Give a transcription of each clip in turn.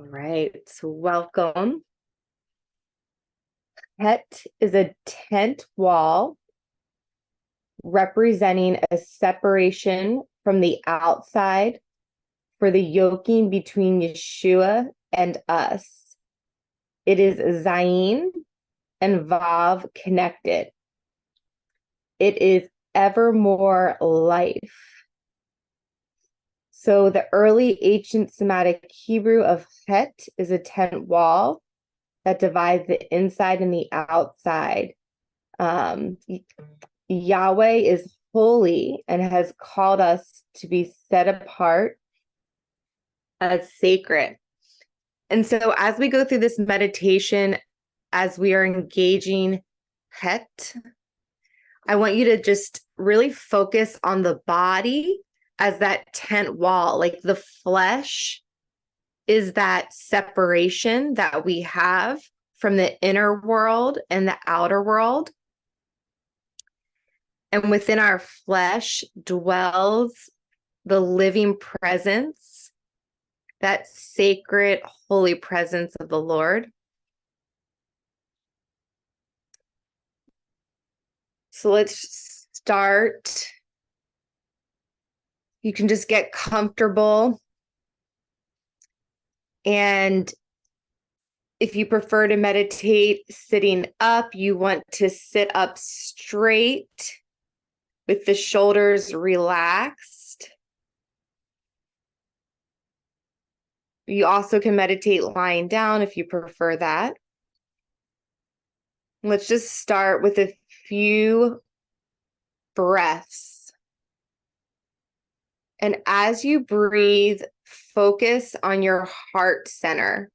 right, so welcome. Chet is a tent wall representing a separation from the outside for the yoking between Yeshua and us. It is Zayin and Vav connected. It is evermore life. So the early ancient Semitic Hebrew of Chet is a tent wall that divides the inside and the outside. Yahweh is holy and has called us to be set apart as sacred. And so as we go through this meditation, as we are engaging Het, I want you to just really focus on the body as that tent wall, like the flesh is that separation that we have from the inner world and the outer world. And within our flesh dwells the living presence, that sacred, holy presence of the Lord. So let's start. You can just get comfortable. And if you prefer to meditate sitting up, you want to sit up straight with the shoulders relaxed. You also can meditate lying down if you prefer that. Let's just start with a few breaths. And as you breathe, focus on your heart center.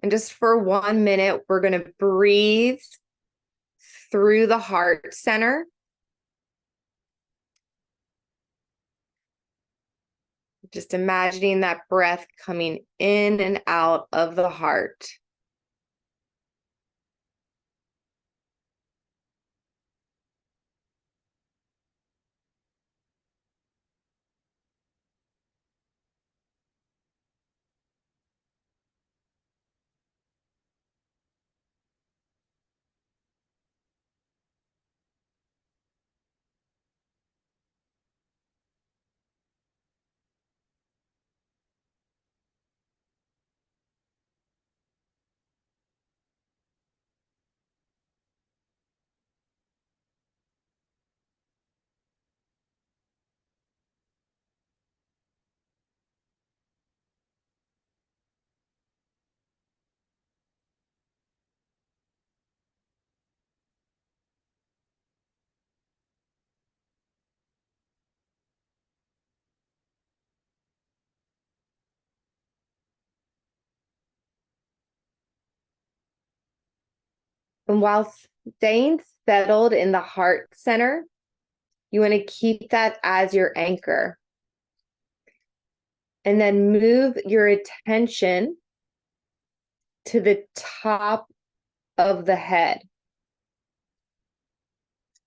And just for 1 minute, we're going to breathe through the heart center. Just imagining that breath coming in and out of the heart. And while staying settled in the heart center, you want to keep that as your anchor. And then move your attention to the top of the head.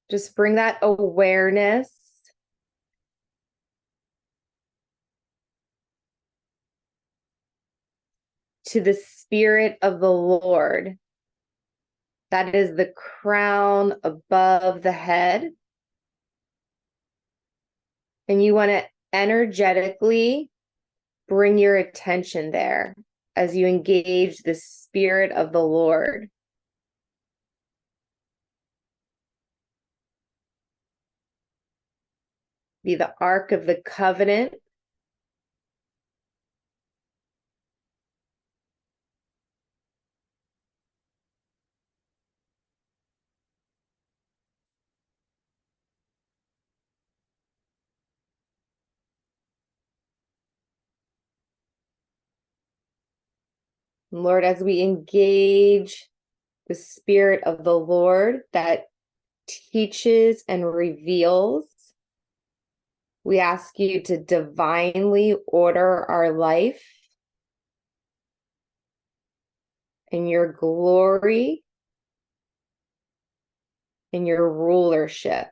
Just bring that awareness to the Spirit of the Lord. That is the crown above the head. And you want to energetically bring your attention there as you engage the Spirit of the Lord. Be the Ark of the Covenant. Lord, as we engage the Spirit of the Lord that teaches and reveals, we ask you to divinely order our life in your glory, in your rulership.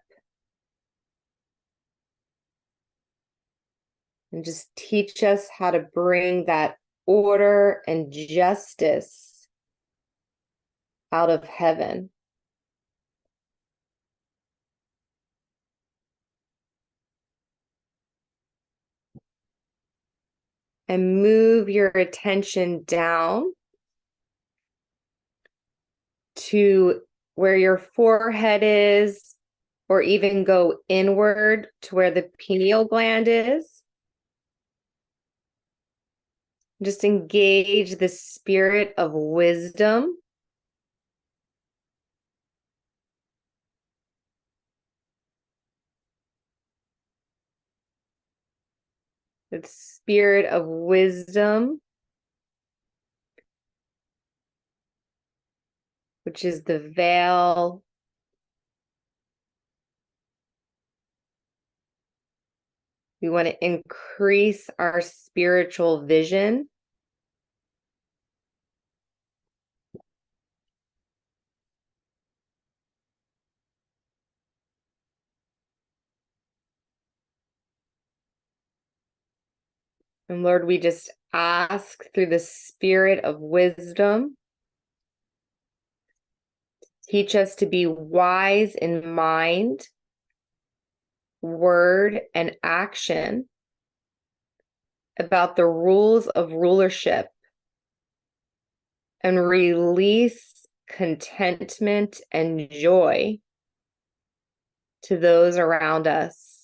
And just teach us how to bring that order and justice out of heaven. And move your attention down to where your forehead is, or even go inward to where the pineal gland is. Just engage the spirit of wisdom. The spirit of wisdom, which is the veil. We want to increase our spiritual vision. And Lord, we just ask through the spirit of wisdom, teach us to be wise in mind, word, and action about the rules of rulership, and release contentment and joy to those around us.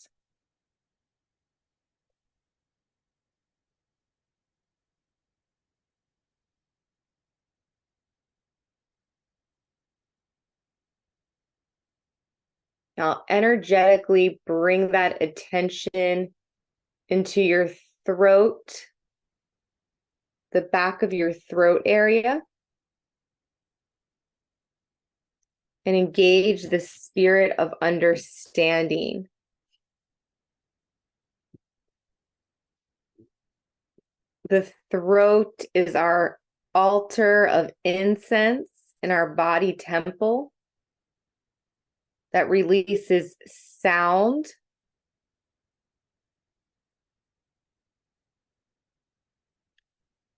Now, energetically bring that attention into your throat, the back of your throat area, and engage the spirit of understanding. The throat is our altar of incense in our body temple that releases sound,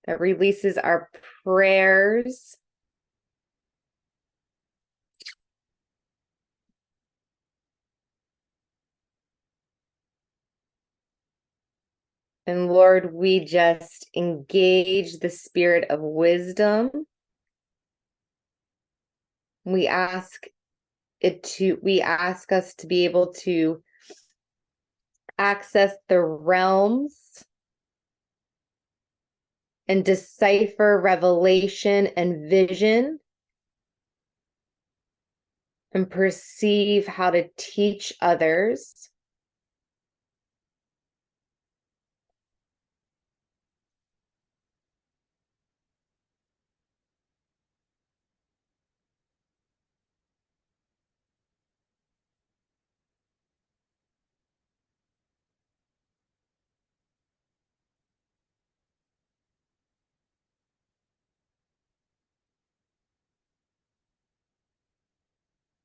that releases our prayers, and Lord, we just engage the spirit of wisdom. We ask us to be able to access the realms and decipher revelation and vision, and perceive how to teach others.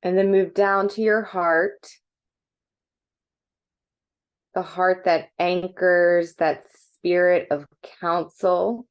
And then move down to your heart, the heart that anchors that spirit of counsel.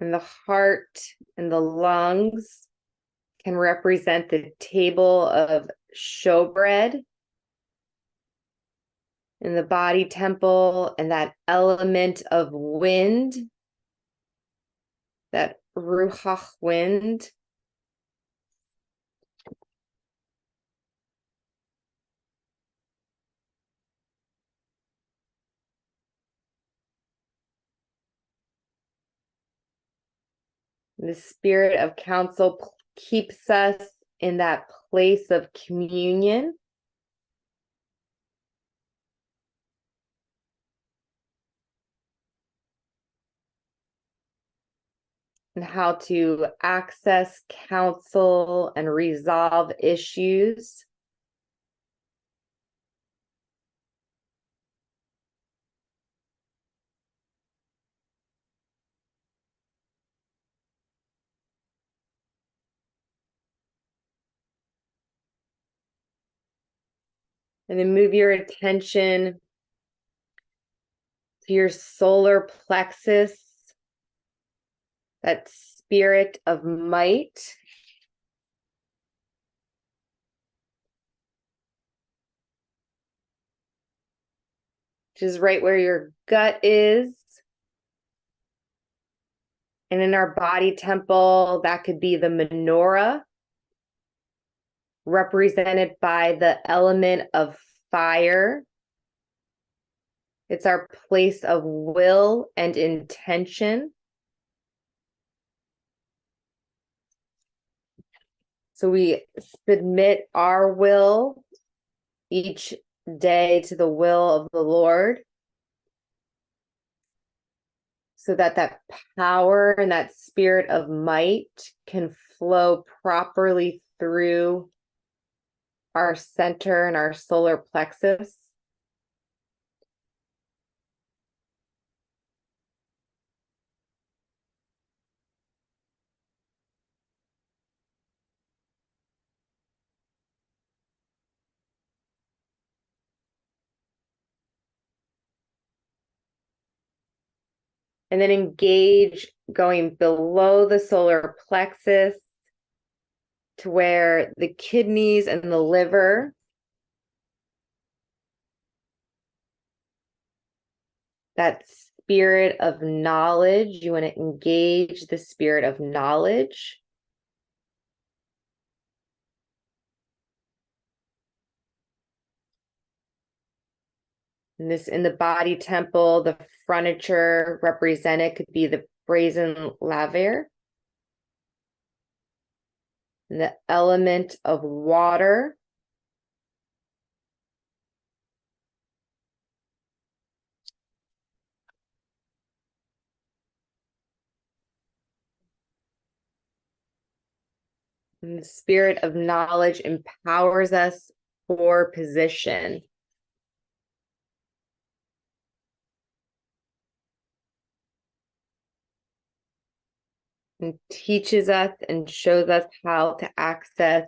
And the heart and the lungs can represent the table of showbread in the body temple, and that element of wind, that ruach wind. The spirit of counsel keeps us in that place of communion. And how to access counsel and resolve issues. And then move your attention to your solar plexus, that spirit of might. Which is right where your gut is. And in our body temple, that could be the menorah, represented by the element of fire. It's our place of will and intention. So we submit our will each day to the will of the Lord, so that that power and that spirit of might can flow properly through our center and our solar plexus. And then engage going below the solar plexus to where the kidneys and the liver, that spirit of knowledge, you want to engage the spirit of knowledge. And this in the body temple, the furniture represented could be the brazen laver. And the element of water. And the spirit of knowledge empowers us for position. And teaches us and shows us how to access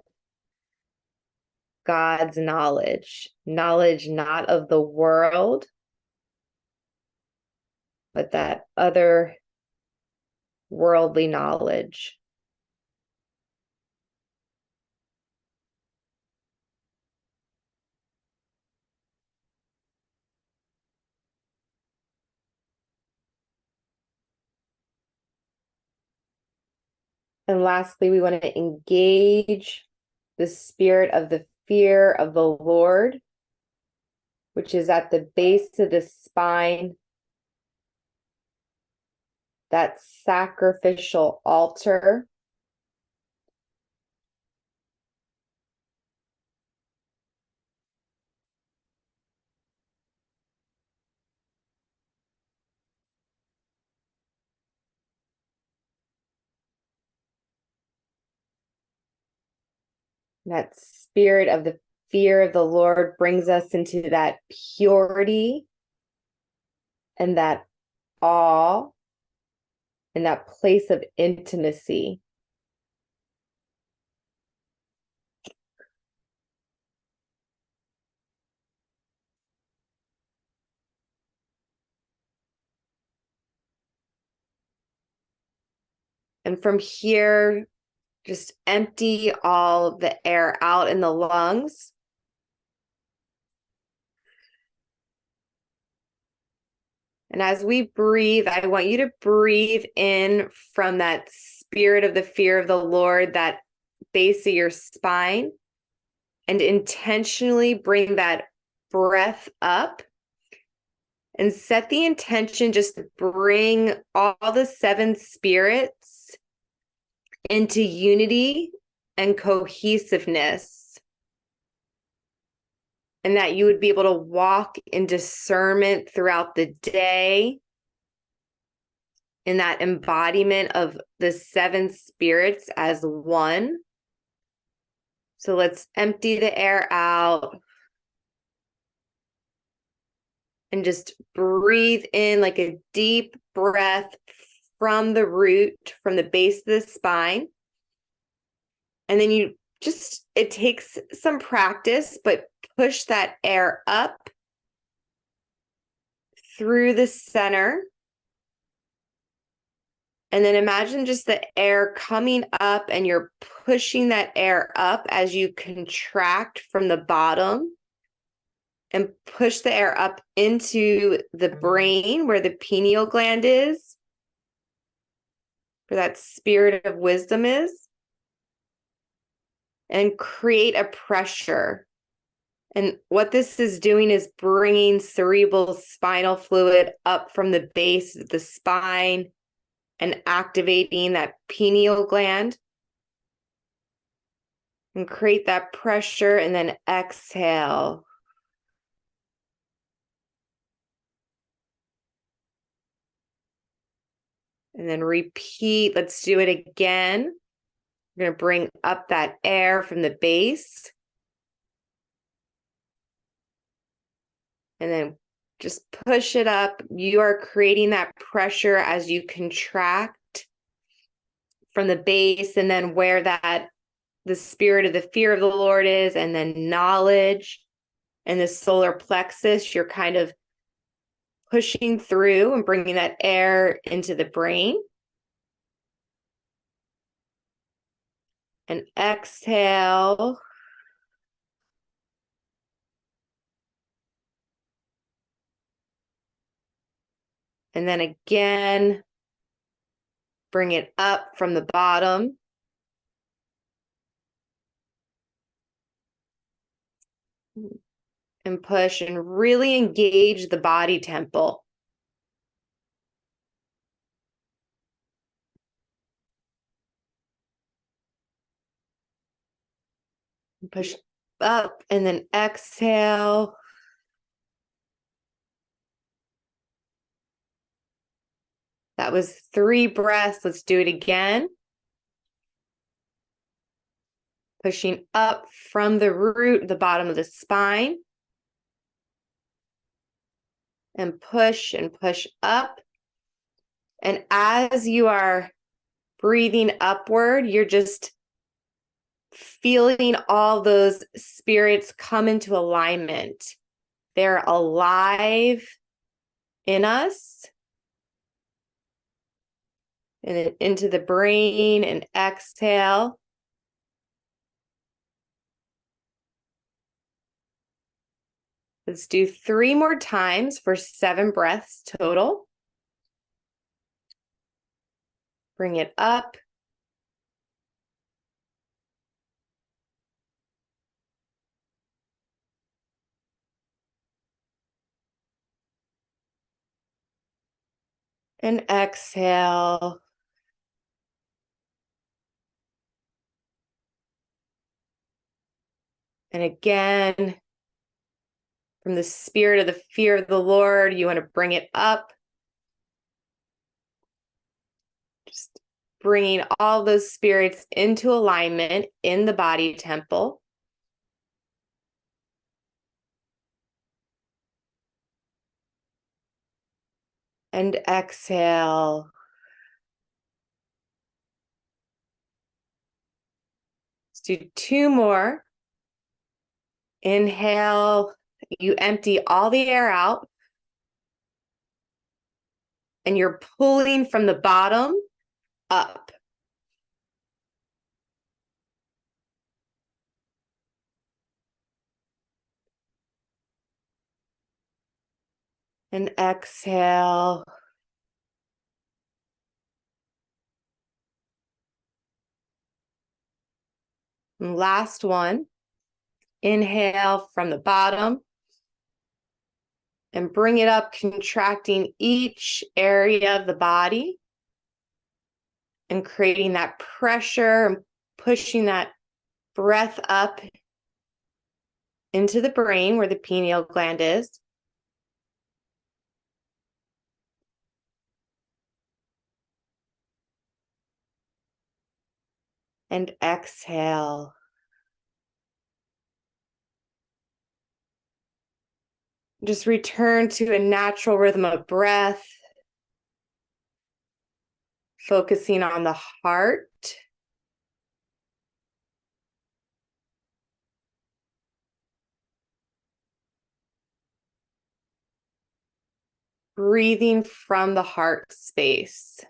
God's knowledge. Knowledge not of the world, but that other worldly knowledge. And lastly, we want to engage the spirit of the fear of the Lord, which is at the base of the spine, that sacrificial altar. That spirit of the fear of the Lord brings us into that purity and that awe and that place of intimacy. And from here, just empty all the air out in the lungs. And as we breathe, I want you to breathe in from that spirit of the fear of the Lord, that base of your spine, and intentionally bring that breath up and set the intention just to bring all the seven spirits into unity and cohesiveness, and that you would be able to walk in discernment throughout the day in that embodiment of the seven spirits as one. So let's empty the air out and just breathe in like a deep breath from the root, from the base of the spine. And then you just, it takes some practice, but push that air up through the center. And then imagine just the air coming up and you're pushing that air up as you contract from the bottom and push the air up into the brain where the pineal gland is, where that spirit of wisdom is, and create a pressure. And what this is doing is bringing cerebral spinal fluid up from the base of the spine and activating that pineal gland. And create that pressure, and then exhale. And then repeat. Let's do it again. We're going to bring up that air from the base. And then just push it up. You are creating that pressure as you contract from the base, and then where that the spirit of the fear of the Lord is, and then knowledge and the solar plexus, you're kind of pushing through and bringing that air into the brain. And exhale. And then again, bring it up from the bottom. And push and really engage the body temple. Push up and then exhale. That was 3 breaths. Let's do it again. Pushing up from the root, the bottom of the spine. And push up. And as you are breathing upward, you're just feeling all those spirits come into alignment. They're alive in us. And then into the brain, and exhale. Let's do 3 more times for 7 breaths total. Bring it up. And exhale. And again, from the spirit of the fear of the Lord, you want to bring it up. Just bringing all those spirits into alignment in the body temple. And exhale. Let's do 2 more. Inhale. You empty all the air out. And you're pulling from the bottom up. And exhale. And last one. Inhale from the bottom. And bring it up, contracting each area of the body. And creating that pressure and pushing that breath up into the brain where the pineal gland is. And exhale. Just return to a natural rhythm of breath, focusing on the heart. breathing from the heart space.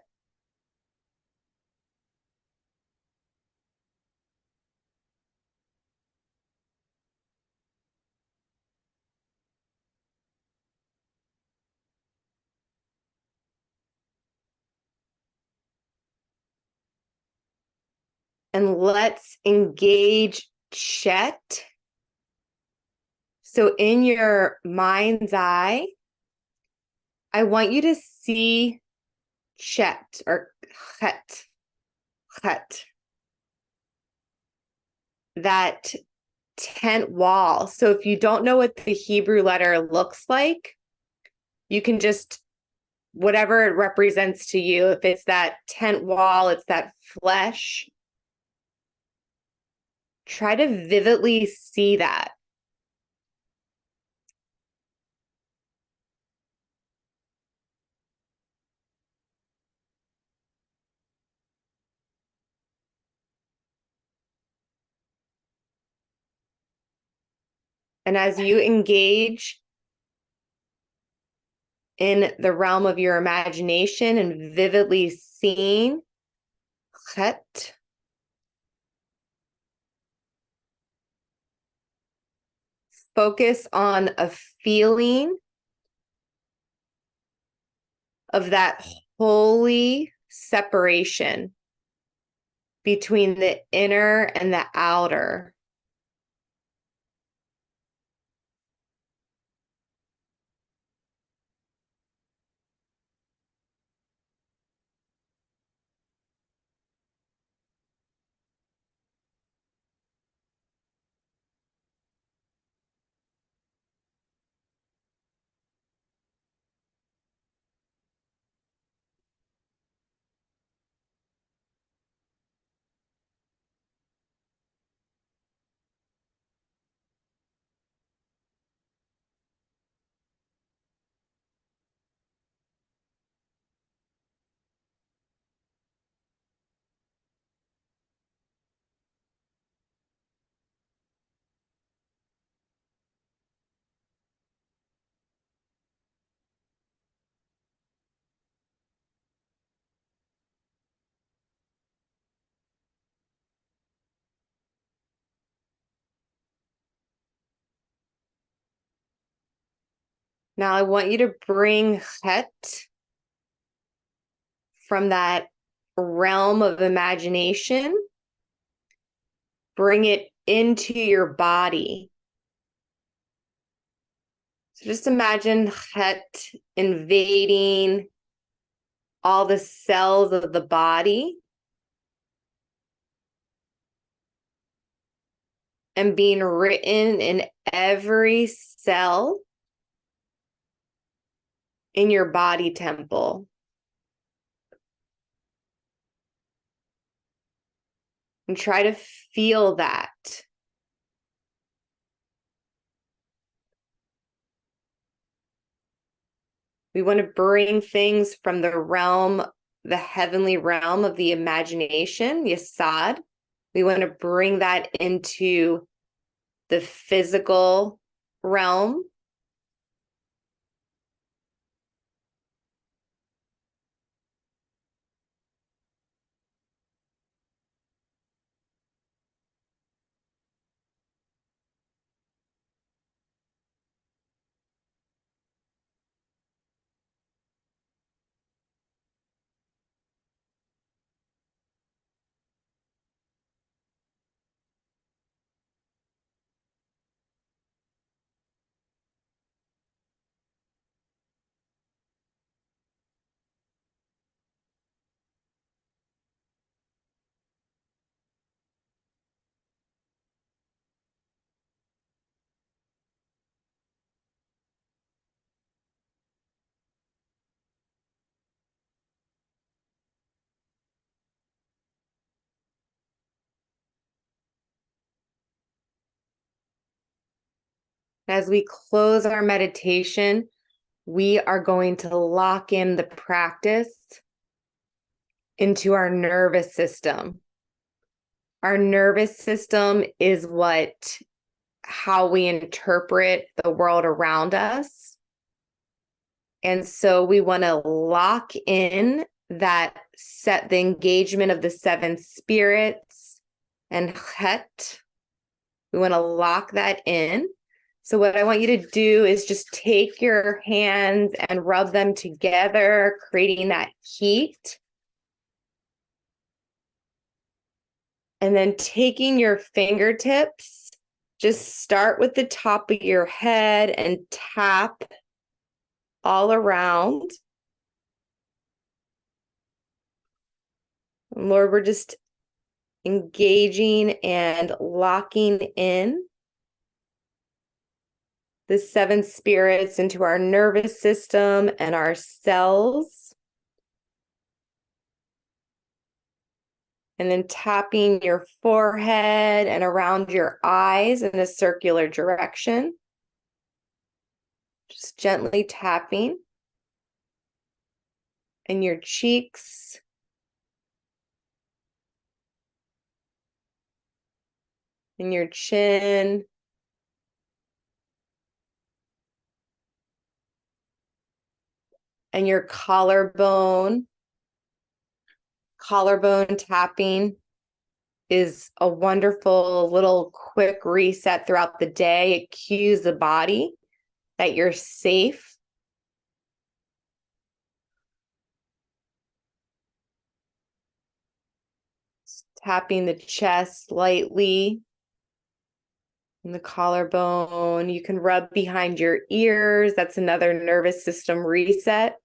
And let's engage Chet. So in your mind's eye, I want you to see Chet or Chet, Chet, that tent wall. So if you don't know what the Hebrew letter looks like, you can just, whatever it represents to you, if it's that tent wall, it's that flesh, try to vividly see that. And as you engage in the realm of your imagination and vividly seeing Chet, focus on a feeling of that holy separation between the inner and the outer. Now I want you to bring Chet from that realm of imagination, bring it into your body. So just imagine Chet invading all the cells of the body and being written in every cell in your body temple. And try to feel that. We want to bring things from the realm, the heavenly realm of the imagination, Yesod. We want to bring that into the physical realm. As we close our meditation, we are going to lock in the practice into our nervous system. Our nervous system is how we interpret the world around us. And so we want to lock in the engagement of the seven spirits and Chet. We want to lock that in. So what I want you to do is just take your hands and rub them together, creating that heat. And then taking your fingertips, just start with the top of your head and tap all around. Lord, we're just engaging and locking in the seven spirits into our nervous system and our cells. And then tapping your forehead and around your eyes in a circular direction. Just gently tapping. And your cheeks. And your chin. And your collarbone. Collarbone tapping is a wonderful little quick reset throughout the day. It cues the body that you're safe. Tapping the chest lightly. And the collarbone. You can rub behind your ears. That's another nervous system reset.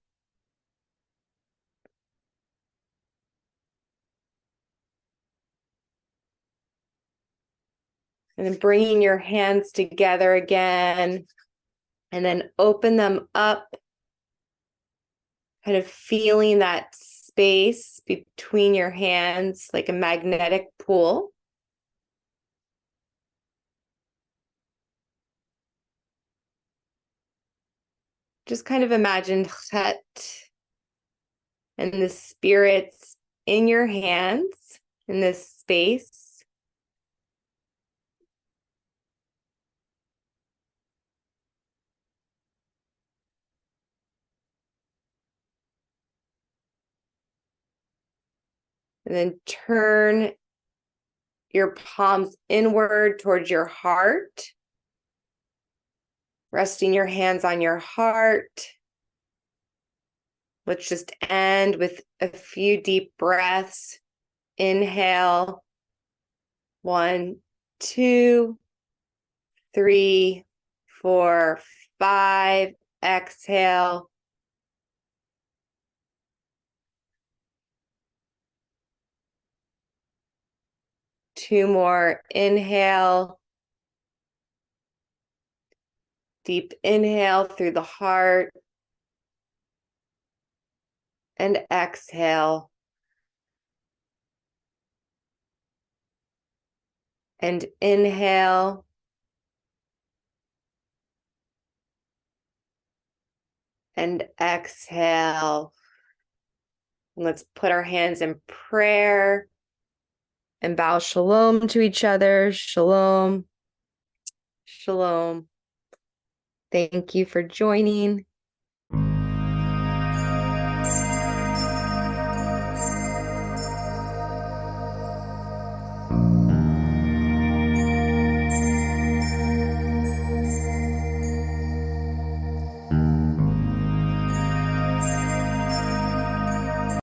And then bringing your hands together again. And then open them up. Kind of feeling that space between your hands like a magnetic pool. Just kind of imagine Chet and the spirits in your hands in this space. And then turn your palms inward towards your heart. Resting your hands on your heart. Let's just end with a few deep breaths. Inhale. 1, 2, 3, 4, 5. Exhale. Two more. Inhale. Deep inhale through the heart. And exhale. And inhale. And exhale. And let's put our hands in prayer and bow shalom to each other. Shalom. Shalom. Thank you for joining.